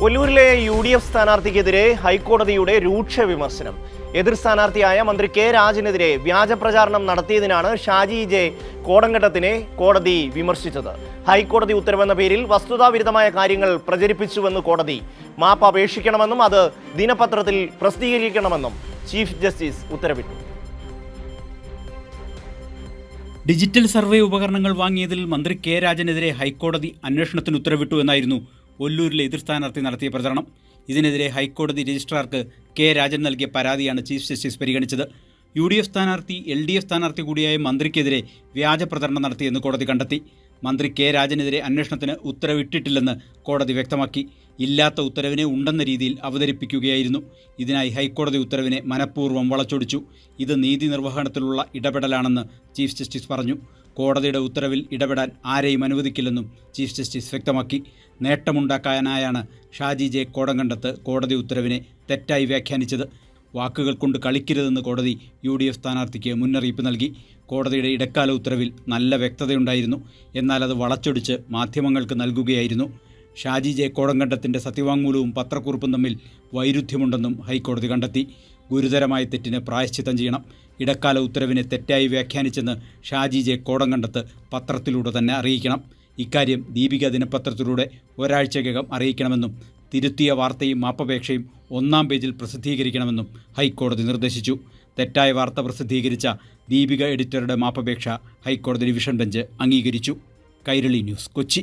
ഒല്ലൂരിലെ UDF സ്ഥാനാർത്ഥിക്കെതിരെ ഹൈക്കോടതിയുടെ രൂക്ഷ വിമർശനം. എതിർ സ്ഥാനാർത്ഥിയായ മന്ത്രി കെ രാജനെതിരെ വ്യാജ പ്രചാരണം നടത്തിയതിനാണ് ഷാജി ജെ കോടങ്കണ്ടത്തിനെ കോടതി വിമർശിച്ചത്. ഹൈക്കോടതി ഉത്തരവെന്ന പേരിൽ വസ്തുതാവിരുദ്ധമായ കാര്യങ്ങൾ പ്രചരിപ്പിച്ചുവെന്ന് കോടതി മാപ്പ് അപേക്ഷിക്കണമെന്നും അത് ദിനപത്രത്തിൽ പ്രസിദ്ധീകരിക്കണമെന്നും ചീഫ് ജസ്റ്റിസ് ഉത്തരവിട്ടു. ഡിജിറ്റൽ സർവേ ഉപകരണങ്ങൾ വാങ്ങിയതിൽ മന്ത്രി കെ രാജനെതിരെ ഹൈക്കോടതി അന്വേഷണത്തിന് ഉത്തരവിട്ടു എന്നായിരുന്നു ഒല്ലൂരിലെ എതിർ സ്ഥാനാർത്ഥി നടത്തിയ പ്രചരണം. ഇതിനെതിരെ ഹൈക്കോടതി രജിസ്ട്രാർക്ക് കെ രാജൻ നൽകിയ പരാതിയാണ് ചീഫ് ജസ്റ്റിസ് പരിഗണിച്ചത്. UDF സ്ഥാനാർത്ഥി LDF സ്ഥാനാർത്ഥി കൂടിയായ മന്ത്രിക്കെതിരെ വ്യാജ പ്രചരണം നടത്തിയെന്ന് കോടതി കണ്ടെത്തി. മന്ത്രി കെ രാജനെതിരെ അന്വേഷണത്തിന് ഉത്തരവിട്ടിട്ടില്ലെന്ന് കോടതി വ്യക്തമാക്കി. ഇല്ലാത്ത ഉത്തരവിനെ ഉണ്ടെന്ന രീതിയിൽ അവതരിപ്പിക്കുകയായിരുന്നു. ഇതിനായി ഹൈക്കോടതി ഉത്തരവിനെ മനഃപൂർവ്വം വളച്ചൊടിച്ചു. ഇത് നീതി നിർവഹണത്തിലുള്ള ഇടപെടലാണെന്ന് ചീഫ് ജസ്റ്റിസ് പറഞ്ഞു. കോടതിയുടെ ഉത്തരവിൽ ഇടപെടാൻ ആരെയും അനുവദിക്കില്ലെന്നും ചീഫ് ജസ്റ്റിസ് വ്യക്തമാക്കി. നേട്ടമുണ്ടാക്കാനായാണ് ഷാജി ജെ കോടങ്കണ്ടത്ത് കോടതി ഉത്തരവിനെ തെറ്റായി വ്യാഖ്യാനിച്ചത്. വാക്കുകൾ കൊണ്ട് കളിക്കരുതെന്ന് കോടതി UDF സ്ഥാനാർത്ഥിക്ക് മുന്നറിയിപ്പ് നൽകി. കോടതിയുടെ ഇടക്കാല ഉത്തരവിൽ നല്ല വ്യക്തതയുണ്ടായിരുന്നു, എന്നാൽ അത് വളച്ചൊടിച്ച് മാധ്യമങ്ങൾക്ക് നൽകുകയായിരുന്നു. ഷാജി ജെ കോടങ്കണ്ടത്തിൻ്റെ സത്യവാങ്മൂലവും പത്രക്കുറിപ്പും തമ്മിൽ വൈരുദ്ധ്യമുണ്ടെന്നും ഹൈക്കോടതി കണ്ടെത്തി. ഗുരുതരമായ തെറ്റിന് പ്രായശ്ചിത്തം ചെയ്യണം. ഇടക്കാല ഉത്തരവിനെ തെറ്റായി വ്യാഖ്യാനിച്ചെന്ന് ഷാജി ജെ കോടങ്കണ്ടത്ത് പത്രത്തിലൂടെ തന്നെ അറിയിക്കണം. ഇക്കാര്യം ദീപിക ദിനപത്രത്തിലൂടെ ഒരാഴ്ചയ്ക്കകം അറിയിക്കണമെന്നും തിരുത്തിയ വാർത്തയും മാപ്പപേക്ഷയും 1-ാം പേജിൽ പ്രസിദ്ധീകരിക്കണമെന്നും ഹൈക്കോടതി നിർദ്ദേശിച്ചു. തെറ്റായ വാർത്ത പ്രസിദ്ധീകരിച്ച ദീപിക എഡിറ്ററുടെ മാപ്പപേക്ഷ ഹൈക്കോടതി ഡിവിഷൻ ബെഞ്ച് അംഗീകരിച്ചു. കൈരളി ന്യൂസ്, കൊച്ചി.